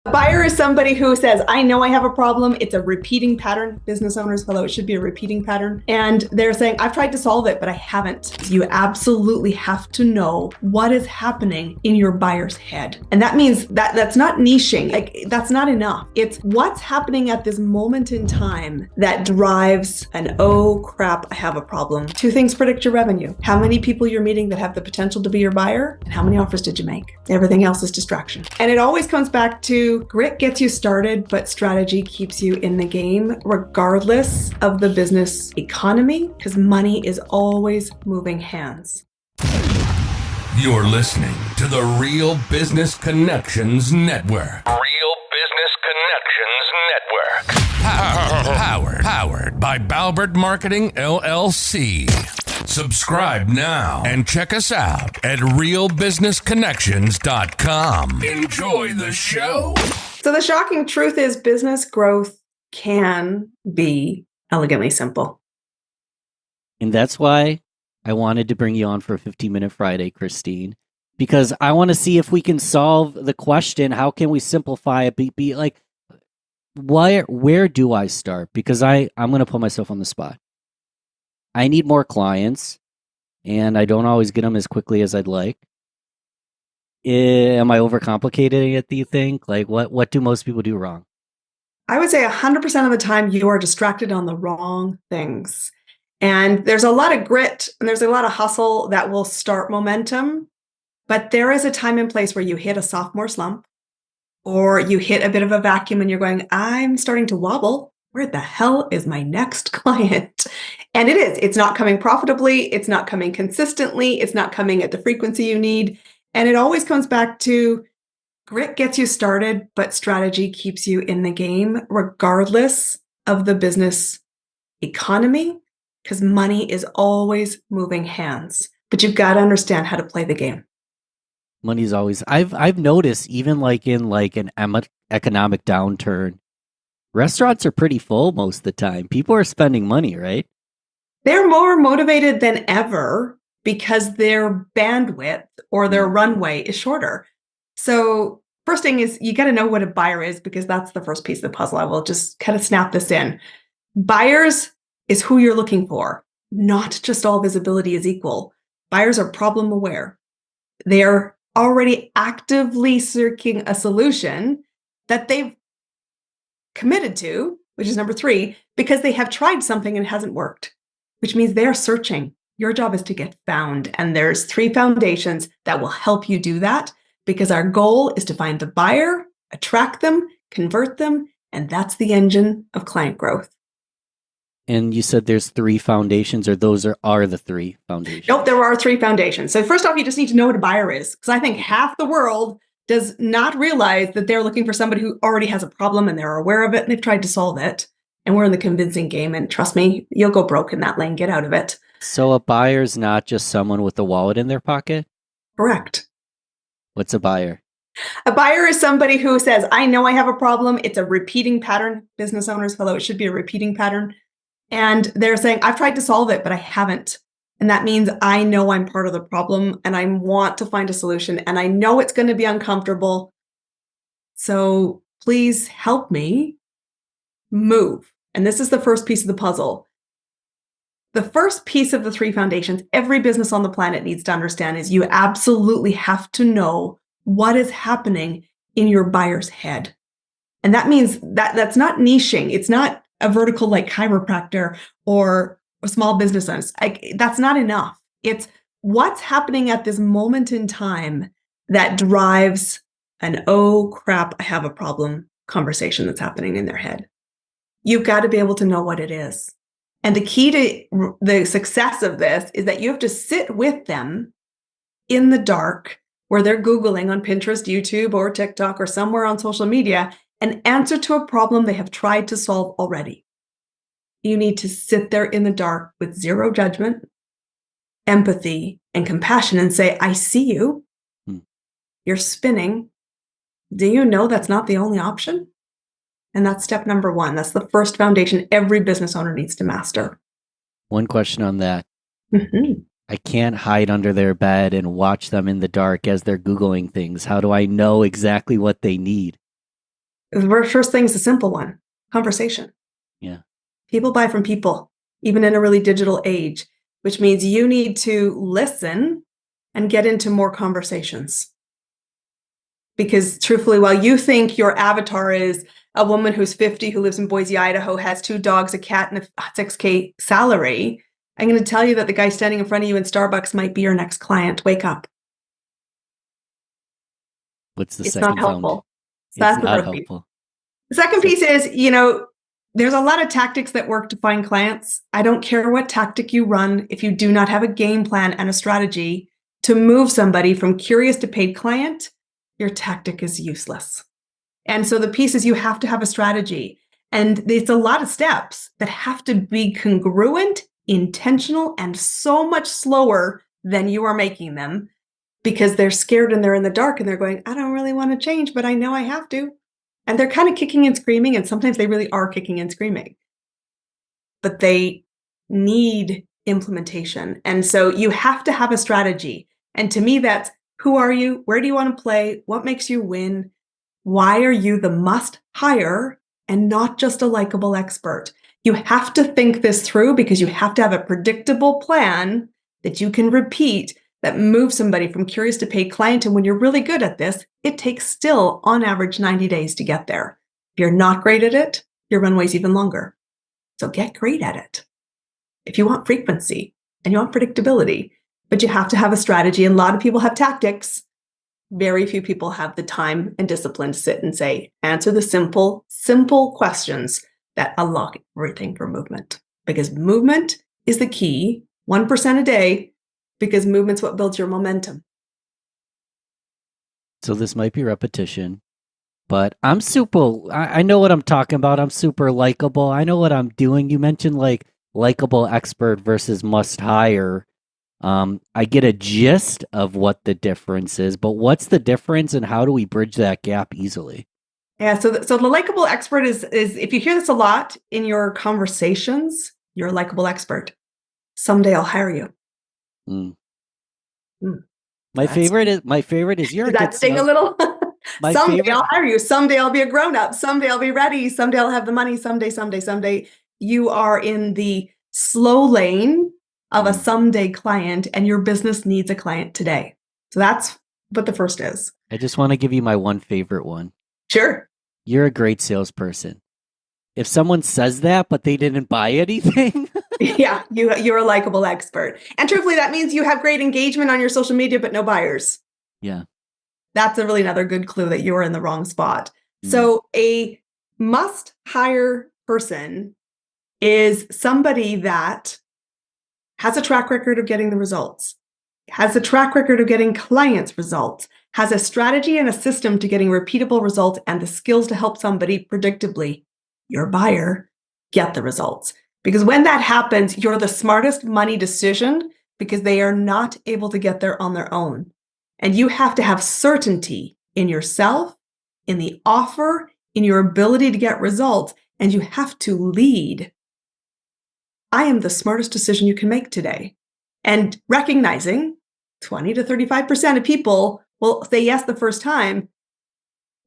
A buyer is somebody who says, I know I have a problem. It's a repeating pattern. Business owners, although it should be a repeating pattern. And they're saying, I've tried to solve it, but I haven't. You absolutely have to know what is happening in your buyer's head. And that means that's not niching. Like, that's not enough. It's what's happening at this moment in time that drives an, oh crap, I have a problem. Two things predict your revenue. How many people you're meeting that have the potential to be your buyer, and how many offers did you make? Everything else is distraction. And it always comes back to grit gets you started, but strategy keeps you in the game, regardless of the business economy, because money is always moving hands. You're listening to the Real Business Connections Network. Real Business Connections Network. Powered by Balbert Marketing, LLC. Subscribe now and check us out at realbusinessconnections.com. Enjoy the show. So the shocking truth is business growth can be elegantly simple. And that's why I wanted to bring you on for a 15-minute Friday, Christine, because I want to see if we can solve the question, how can we simplify it? Be like, where do I start? Because I'm going to put myself on the spot. I need more clients, and I don't always get them as quickly as I'd like. Am I overcomplicating it, do you think? Like, what do most people do wrong? I would say 100% of the time you are distracted on the wrong things. And there's a lot of grit and there's a lot of hustle that will start momentum. But there is a time and place where you hit a sophomore slump or you hit a bit of a vacuum and you're going, I'm starting to wobble. Where the hell is my next client? And it's not coming profitably. It's not coming consistently. It's not coming at the frequency you need. And it always comes back to grit gets you started, but strategy keeps you in the game, regardless of the business economy, because money is always moving hands. But you've got to understand how to play the game. Money's always, I've noticed even like in like an economic downturn, restaurants are pretty full most of the time. People are spending money, right? They're more motivated than ever because their bandwidth or their runway is shorter. So first thing is you got to know what a buyer is, because that's the first piece of the puzzle. I will just kind of snap this in. Buyers is who you're looking for. Not just all visibility is equal. Buyers are problem aware. They're already actively seeking a solution that they've committed to, which is number 3, because they have tried something and it hasn't worked, which means they're searching. Your job is to get found. And there's 3 foundations that will help you do that, because our goal is to find the buyer, attract them, convert them, and that's the engine of client growth. And you said there's 3 foundations, or those are the 3 foundations? Nope, there are 3 foundations. So first off, you just need to know what a buyer is, because I think half the world does not realize that they're looking for somebody who already has a problem and they're aware of it and they've tried to solve it. And we're in the convincing game. And trust me, you'll go broke in that lane. Get out of it. So a buyer's not just someone with a wallet in their pocket? Correct. What's a buyer? A buyer is somebody who says, I know I have a problem. It's a repeating pattern. Business owners, although it should be a repeating pattern. And they're saying, I've tried to solve it, but I haven't. And that means I know I'm part of the problem and I want to find a solution. And I know it's going to be uncomfortable. So please help me move. And this is the first piece of the puzzle. The first piece of the 3 foundations every business on the planet needs to understand is you absolutely have to know what is happening in your buyer's head. And that means that's not niching. It's not a vertical like chiropractor or a small business owners. That's not enough. It's what's happening at this moment in time that drives an, oh crap, I have a problem conversation that's happening in their head. You've got to be able to know what it is. And the key to the success of this is that you have to sit with them in the dark where they're Googling on Pinterest, YouTube, or TikTok, or somewhere on social media, and answer to a problem they have tried to solve already. You need to sit there in the dark with zero judgment, empathy, and compassion and say, I see you. You're spinning. Do you know that's not the only option? And that's step number 1. That's the first foundation every business owner needs to master. One question on that. Mm-hmm. I can't hide under their bed and watch them in the dark as they're Googling things. How do I know exactly what they need? The first thing is a simple one, conversation. Yeah. People buy from people, even in a really digital age, which means you need to listen and get into more conversations. Because truthfully, while you think your avatar is a woman who's 50, who lives in Boise, Idaho, has 2 dogs, a cat, and a $6K salary, I'm going to tell you that the guy standing in front of you in Starbucks might be your next client. Wake up. What's the It's second not helpful. found? So that's It's the not first piece. helpful. The second piece is, there's a lot of tactics that work to find clients. I don't care what tactic you run. If you do not have a game plan and a strategy to move somebody from curious to paid client, your tactic is useless. And so the piece is you have to have a strategy. And it's a lot of steps that have to be congruent, intentional, and so much slower than you are making them because they're scared and they're in the dark and they're going, I don't really want to change, but I know I have to. And they're kind of kicking and screaming. And sometimes they really are kicking and screaming, but they need implementation. And so you have to have a strategy. And to me, that's who are you? Where do you want to play? What makes you win? Why are you the must hire and not just a likable expert? You have to think this through because you have to have a predictable plan that you can repeat that moves somebody from curious to paid client. And when you're really good at this, it takes still on average 90 days to get there. If you're not great at it, your runway's even longer. So get great at it. If you want frequency and you want predictability, but you have to have a strategy. And a lot of people have tactics. Very few people have the time and discipline to sit and say, answer the simple questions that unlock everything for movement. Because movement is the key, 1% a day, because movement's what builds your momentum. So this might be repetition, but I know what I'm talking about. I'm super likable. I know what I'm doing. You mentioned likable expert versus must hire. I get a gist of what the difference is, but what's the difference and how do we bridge that gap easily? Yeah, so the likable expert is if you hear this a lot in your conversations, you're a likable expert. Someday I'll hire you. Mm. Mm. My favorite is you're a Did good that sting a little? My Someday favorite. I'll hire you. Someday I'll be a grown up. Someday I'll be ready. Someday I'll have the money. Someday. You are in the slow lane of a someday client, and your business needs a client today. So that's what the first is. I just want to give you my one favorite one. Sure. You're a great salesperson. If someone says that, but they didn't buy anything. Yeah, you're a likable expert. And truthfully, that means you have great engagement on your social media, but no buyers. Yeah. That's really another good clue that you're in the wrong spot. So a must hire person is somebody that has a track record of getting the results, has a track record of getting clients results, has a strategy and a system to getting repeatable results and the skills to help somebody predictably, your buyer, get the results. Because when that happens, you're the smartest money decision because they are not able to get there on their own. And you have to have certainty in yourself, in the offer, in your ability to get results, and you have to lead. I am the smartest decision you can make today. And recognizing 20 to 35% of people will say yes the first time.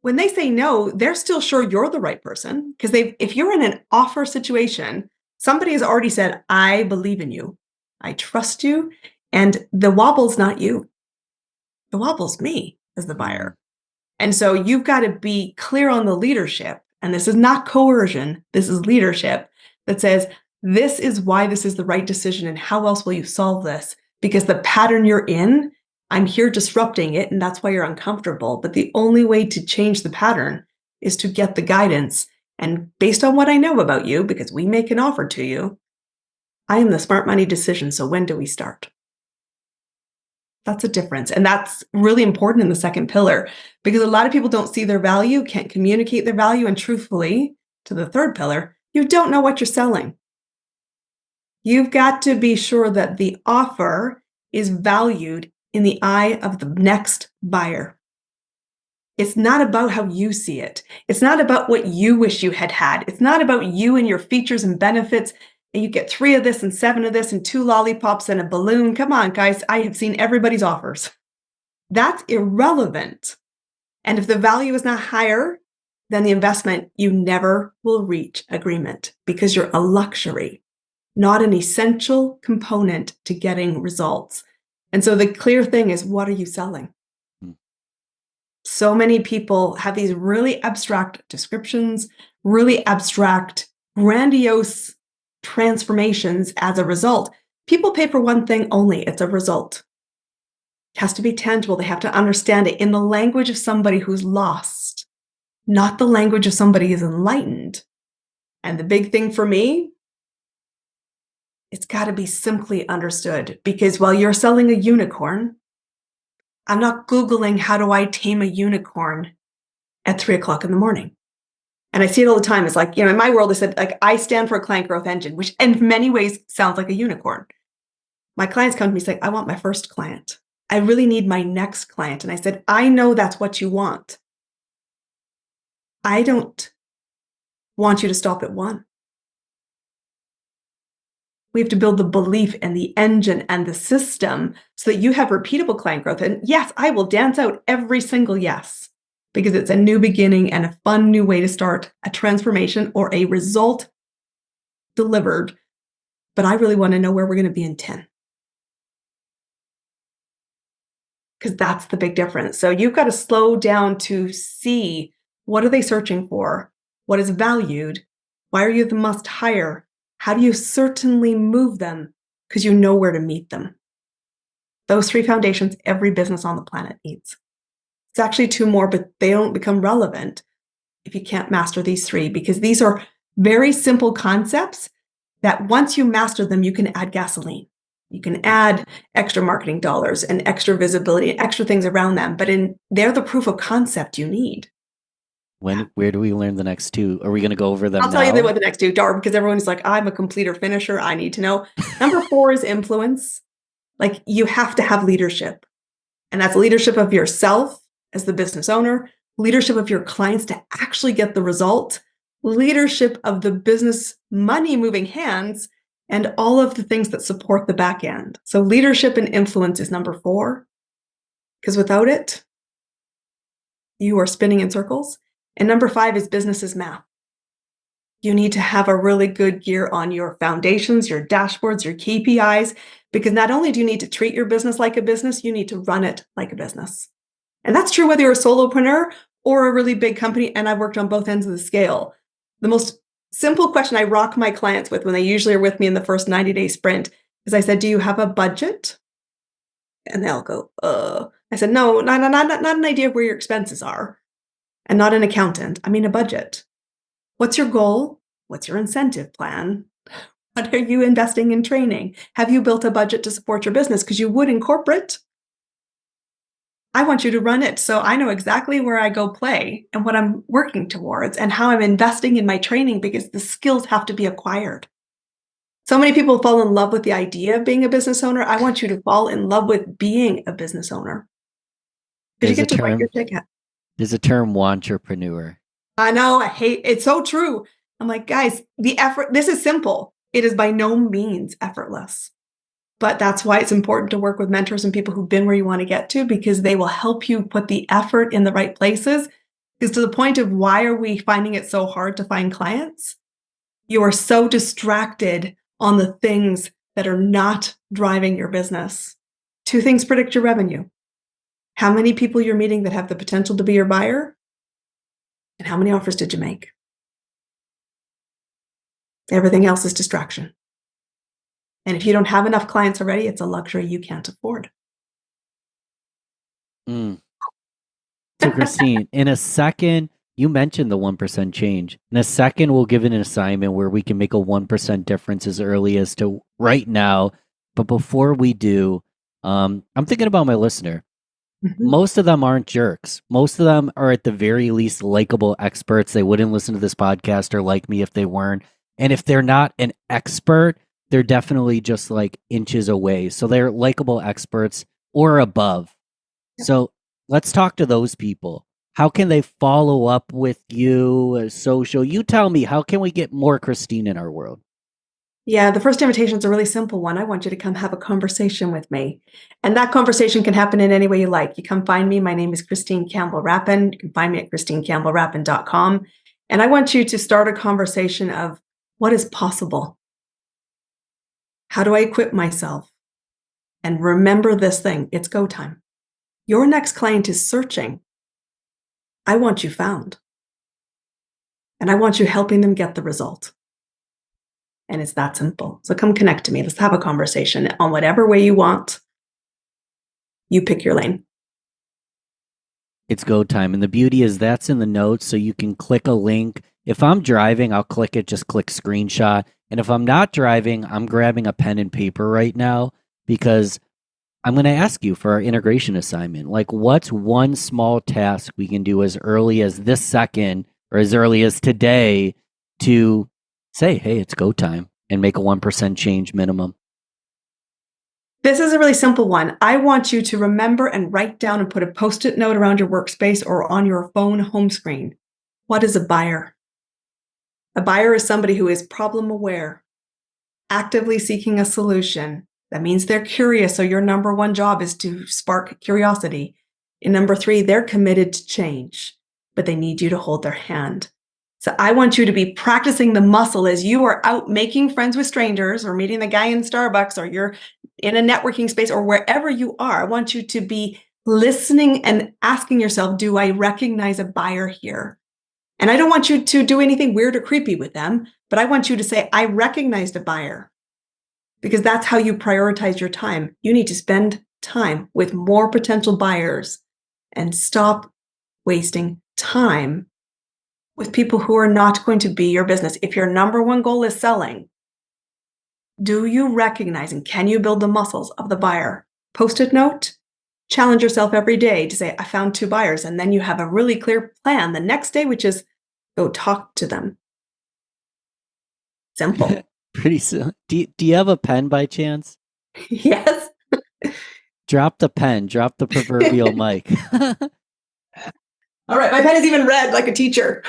When they say no, they're still sure you're the right person because if you're in an offer situation, somebody has already said, I believe in you. I trust you. And the wobble's not you. The wobble's me as the buyer. And so you've got to be clear on the leadership. And this is not coercion. This is leadership that says, this is why this is the right decision. And how else will you solve this? Because the pattern you're in, I'm here disrupting it. And that's why you're uncomfortable. But the only way to change the pattern is to get the guidance. And based on what I know about you, because we make an offer to you, I am the smart money decision. So when do we start? That's a difference. And that's really important in the second pillar because a lot of people don't see their value, can't communicate their value. And truthfully, to the third pillar, you don't know what you're selling. You've got to be sure that the offer is valued in the eye of the next buyer. It's not about how you see it. It's not about what you wish you had had. It's not about you and your features and benefits. And you get 3 of this and 7 of this and 2 lollipops and a balloon. Come on, guys. I have seen everybody's offers. That's irrelevant. And if the value is not higher then the investment, you never will reach agreement because you're a luxury, not an essential component to getting results. And so the clear thing is, what are you selling? Mm. So many people have these really abstract descriptions, really abstract, grandiose transformations as a result. People pay for one thing only, it's a result. It has to be tangible. They have to understand it in the language of somebody who's lost, not the language of somebody who's enlightened. And the big thing for me, it's got to be simply understood, because while you're selling a unicorn, I'm not Googling how do I tame a unicorn at 3:00 in the morning. And I see it all the time. It's like, in my world, I said, like, I stand for a client growth engine, which in many ways sounds like a unicorn. My clients come to me saying, I want my first client. I really need my next client. And I said, I know that's what you want. I don't want you to stop at one. We have to build the belief and the engine and the system so that you have repeatable client growth. And yes, I will dance out every single yes, because it's a new beginning and a fun new way to start a transformation or a result delivered. But I really want to know where we're going to be in 10. Because that's the big difference. So you've got to slow down to see, what are they searching for? What is valued? Why are you the must hire? How do you certainly move them? Because you know where to meet them. Those 3 foundations every business on the planet needs. It's actually 2 more, but they don't become relevant if you can't master these 3, because these are very simple concepts that once you master them, you can add gasoline. You can add extra marketing dollars and extra visibility and extra things around them, but they're the proof of concept you need. Where do we learn the next 2? Are we going to go over them I'll now? tell you what the next 2 are, because everyone's like, I'm a completer finisher. I need to know. Number 4 is influence. Like, you have to have leadership. And that's leadership of yourself as the business owner, leadership of your clients to actually get the result, leadership of the business money moving hands, and all of the things that support the back end. So leadership and influence is number 4, because without it, you are spinning in circles. And number 5 is business is math. You need to have a really good gear on your foundations, your dashboards, your KPIs, because not only do you need to treat your business like a business, you need to run it like a business. And that's true whether you're a solopreneur or a really big company, and I've worked on both ends of the scale. The most simple question I rock my clients with when they usually are with me in the first 90-day sprint is I said, do you have a budget? And they'll go, I said, no, not an idea of where your expenses are, and not an accountant. I mean a budget. What's your goal? What's your incentive plan? What are you investing in training? Have you built a budget to support your business? Because you would in corporate. I want you to run it so I know exactly where I go play and what I'm working towards and how I'm investing in my training, because the skills have to be acquired. So many people fall in love with the idea of being a business owner. I want you to fall in love with being a business owner. Because you get to write your ticket. There's a term, wantrepreneur. I know, I hate it's so true. I'm like, guys, the effort, this is simple. It is by no means effortless. But that's why it's important to work with mentors and people who've been where you want to get to, because they will help you put the effort in the right places. Because to the point of, why are we finding it so hard to find clients? You are so distracted on the things that are not driving your business. 2 things predict your revenue: how many people you're meeting that have the potential to be your buyer, and how many offers did you make? Everything else is distraction. And if you don't have enough clients already, it's a luxury you can't afford. So Christine, in a second, you mentioned the 1% change. In a second, we'll give it an assignment where we can make a 1% difference as early as to right now. But before we do, I'm thinking about my listener. Most of them aren't jerks. Most of them are at the very least likable experts. They wouldn't listen to this podcast or like me if they weren't. And if they're not an expert, they're definitely just like inches away. So they're likable experts or above. Yeah. So let's talk to those people. How can they follow up with you, social? You tell me, how can we get more Christine in our world? Yeah, the first invitation is a really simple one. I want you to come have a conversation with me. And that conversation can happen in any way you like. You come find me. My name is Christine Campbell Rapin. You can find me at christinecampbellrapin.com. And I want you to start a conversation of what is possible? How do I equip myself? And remember this thing, it's go time. Your next client is searching. I want you found. And I want you helping them get the result. And it's that simple. So come connect to me. Let's have a conversation on whatever way you want. You pick your lane. It's go time. And the beauty is that's in the notes, so you can click a link. If I'm driving, I'll click it, just click screenshot. And if I'm not driving, I'm grabbing a pen and paper right now because I'm going to ask you for our integration assignment. Like, what's one small task we can do as early as this second or as early as today to say, hey, it's go time and make a 1% change minimum? This is a really simple one. I want you to remember and write down and put a Post-it note around your workspace or on your phone home screen. What is a buyer? A buyer is somebody who is problem aware, actively seeking a solution. That means they're curious. So your number one job is to spark curiosity. And number 3, they're committed to change, but they need you to hold their hand. So I want you to be practicing the muscle as you are out making friends with strangers or meeting the guy in Starbucks or you're in a networking space or wherever you are. I want you to be listening and asking yourself, do I recognize a buyer here? And I don't want you to do anything weird or creepy with them, but I want you to say, I recognized a buyer, because that's how you prioritize your time. You need to spend time with more potential buyers and stop wasting time with people who are not going to be your business. If your number one goal is selling, do you recognize and can you build the muscles of the buyer? Post-it note, challenge yourself every day to say, I found 2 buyers. And then you have a really clear plan the next day, which is go talk to them. Simple. Pretty soon. Do you have a pen by chance? Yes. Drop the pen, drop the proverbial mic. All right. My pen is even red like a teacher.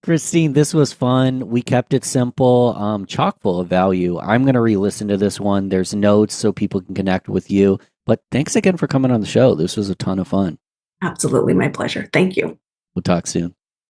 Christine, this was fun. We kept it simple, chock full of value. I'm going to re-listen to this one. There's notes so people can connect with you. But thanks again for coming on the show. This was a ton of fun. Absolutely my pleasure. Thank you. We'll talk soon.